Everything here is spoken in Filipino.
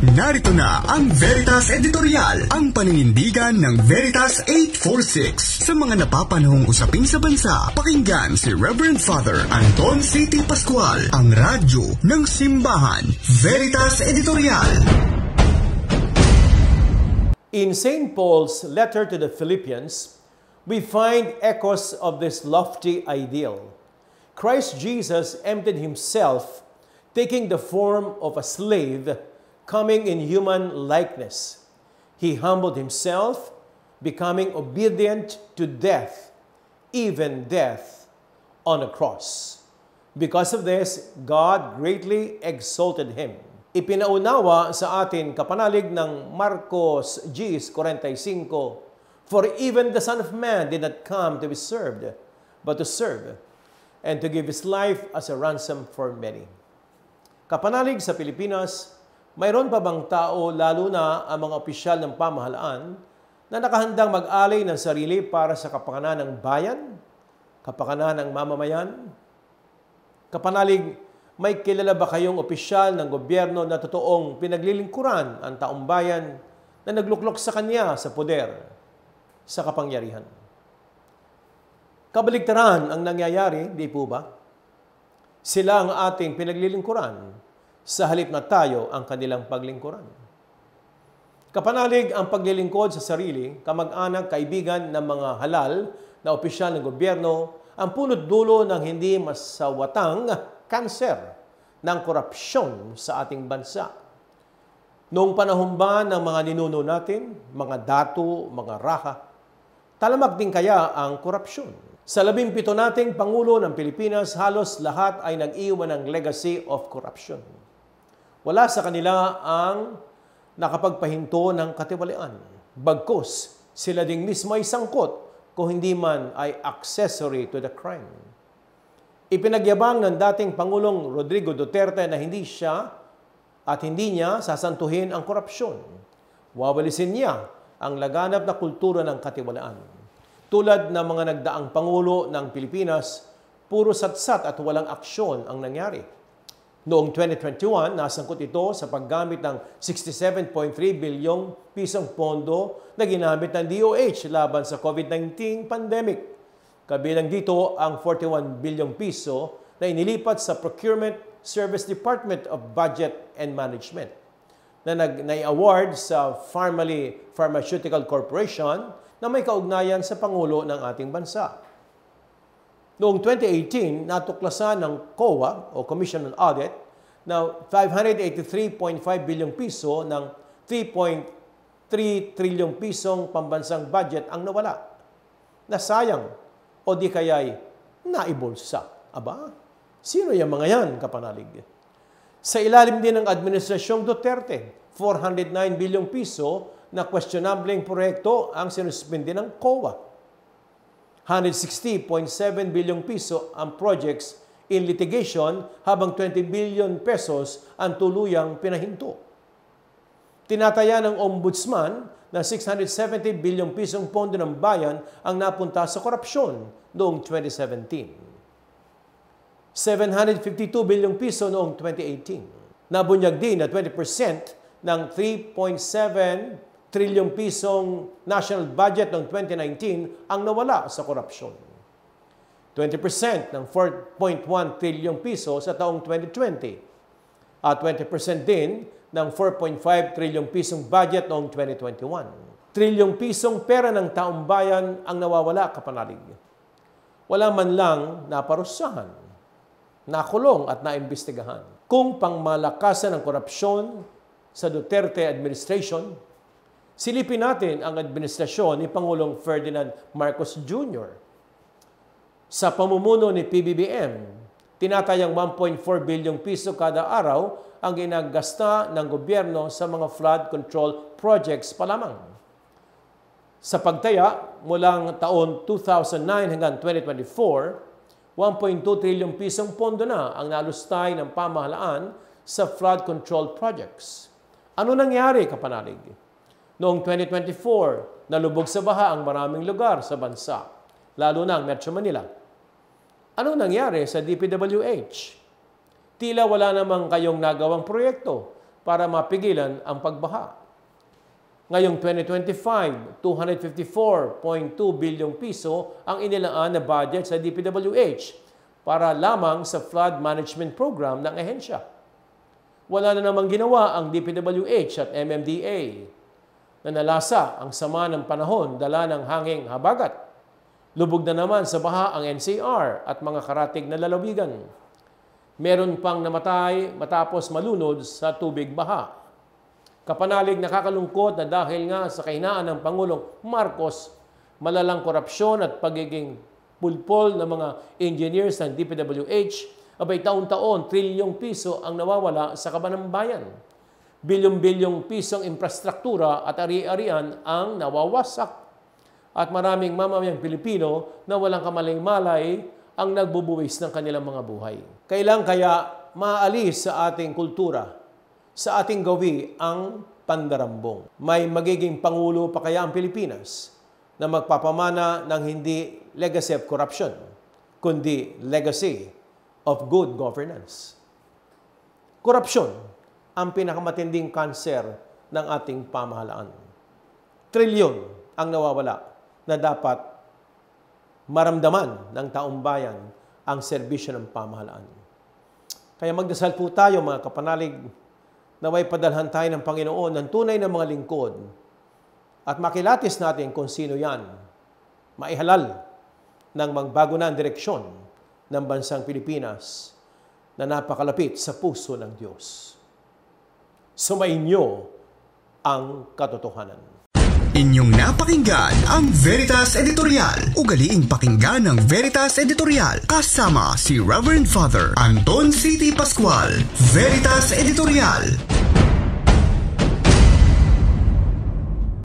Narito na ang Veritas Editorial, ang paninindigan ng Veritas 846. Sa mga napapanahong usapin sa bansa, pakinggan si Reverend Father Anton C.T. Pascual, ang radyo ng simbahan. Veritas Editorial. In St. Paul's letter to the Philippians, we find echoes of this lofty ideal. Christ Jesus emptied himself, taking the form of a slave, coming in human likeness. He humbled himself, becoming obedient to death, even death on a cross. Because of this, God greatly exalted him. Ipinaunawa sa atin kapanalig ng Marcos 10:45, "For even the Son of Man did not come to be served, but to serve, and to give his life as a ransom for many." Kapanalig sa Pilipinas, mayroon pa bang tao, lalo na ang mga opisyal ng pamahalaan, na nakahandang mag-alay ng sarili para sa kapakanan ng bayan, kapakanan ng mamamayan? Kapanalig, may kilala ba kayong opisyal ng gobyerno na totoong pinaglilingkuran ang taong bayan na nagluklok sa kanya sa poder, sa kapangyarihan? Kabaligtaran ang nangyayari, di po ba? Sila ang ating pinaglilingkuran sa halip na tayo ang kanilang paglingkuran. Kapanalig ang paglilingkod sa sarili, kamag-anak, kaibigan ng mga halal na opisyal ng gobyerno ang punot dulo ng hindi masawatang kanser ng korupsyon sa ating bansa. Noong panahon ba ng mga ninuno natin, mga dato, mga raha, talamak din kaya ang korupsyon? Sa 17 nating Pangulo ng Pilipinas, halos lahat ay nag-iwan ng legacy of corruption. Wala sa kanila ang nakapagpahinto ng katiwalian. Bagkus, sila ding mismo ay sangkot kung hindi man ay accessory to the crime. Ipinagyabang ng dating Pangulong Rodrigo Duterte na hindi niya sasantuhin ang korupsyon. Wawalisin niya ang laganap na kultura ng katiwalaan. Tulad ng mga nagdaang Pangulo ng Pilipinas, puro satsat at walang aksyon ang nangyari. Noong 2021, nasangkot ito sa paggamit ng 67.3 bilyong pisong pondo na ginamit ng DOH laban sa COVID-19 pandemic. Kabilang dito ang 41 bilyong piso na inilipat sa Procurement Service Department of Budget and Management na nai-award sa Pharmally Pharmaceutical Corporation na may kaugnayan sa Pangulo ng ating bansa. Noong 2018, natuklasan ng COA o Commission on Audit na 583.5 bilyong piso ng 3.3 trilyong pisong pambansang budget ang nawala. Nasayang o di kaya'y naibulsa. Aba, sino yung mga yan, kapanalig? Sa ilalim din ng Administrasyong Duterte, 409 bilyong piso na questionableng proyekto ang sinuspindi ng COA. 160.7 bilyong piso ang projects in litigation habang 20 billion pesos ang tuluyang pinahinto. Tinataya ng Ombudsman na 670 bilyong pisong pondo ng bayan ang napunta sa korupsyon noong 2017. 752 bilyong piso noong 2018. Nabunyag din na 20% ng 3.7 trilyong pisong national budget noong 2019 ang nawala sa korupsyon. 20% ng 4.1 trilyong piso sa taong 2020 at 20% din ng 4.5 trilyong pisong budget noong 2021. Trilyong pisong pera ng taong bayan ang nawawala, kapanalig. Wala man lang naparusahan, nakulong at naimbestigahan. Kung pangmalakasan ng korupsyon sa Duterte administration, silipin natin ang administrasyon ni Pangulong Ferdinand Marcos Jr. Sa pamumuno ni PBBM, tinatayang 1.4 bilyong piso kada araw ang ginagasta ng gobyerno sa mga flood control projects pa lamang. Sa pagtaya, mulang taon 2009 hanggang 2024, 1.2 trilyong pisong pondo na ang nalustay ng pamahalaan sa flood control projects. Ano nangyari, kapanalig? Noong 2024, nalubog sa baha ang maraming lugar sa bansa, lalo na ang Metro Manila. Ano nangyari sa DPWH? Tila wala namang kayong nagawang proyekto para mapigilan ang pagbaha. Ngayong 2025, 254.2 bilyong piso ang inilaan na budget sa DPWH para lamang sa flood management program ng ahensya. Wala na namang ginawa ang DPWH at MMDA. Nanalasa ang sama ng panahon dala ng hanging habagat. Lubog na naman sa baha ang NCR at mga karatig na lalawigan. Meron pang namatay matapos malunod sa tubig baha. Kapanalig nakakalungkot na dahil nga sa kahinaan ng Pangulong Marcos, malalang korupsyon at pagiging pulpol ng mga engineers ng DPWH, abay taon-taon, trilyong piso ang nawawala sa kaban ng bayan. Bilyong-bilyong pisong infrastruktura at ari-arian ang nawawasak. At maraming mamamayang Pilipino na walang kamalay-malay ang nagbubuwis ng kanilang mga buhay. Kailan kaya maalis sa ating kultura, sa ating gawi ang pandarambong? May magiging pangulo pa kaya ang Pilipinas na magpapamana ng hindi legacy of corruption, kundi legacy of good governance? Korupsyon ang pinakamatinding kanser ng ating pamahalaan. Trilyon ang nawawala na dapat maramdaman ng taong bayan ang serbisyo ng pamahalaan. Kaya magdasal po tayo mga kapanalig, naway padalhan tayo ng Panginoon ng tunay na mga lingkod at makilatis natin kung sino yan, maihalal ng magbago na ang direksyon ng bansang Pilipinas na napakalapit sa puso ng Diyos. Sumainyo ang katotohanan. Inyong napakinggan ang Veritas Editorial. Ugaliing pakinggan ng Veritas Editorial kasama si Reverend Father Anton C.T. Pascual. Veritas Editorial.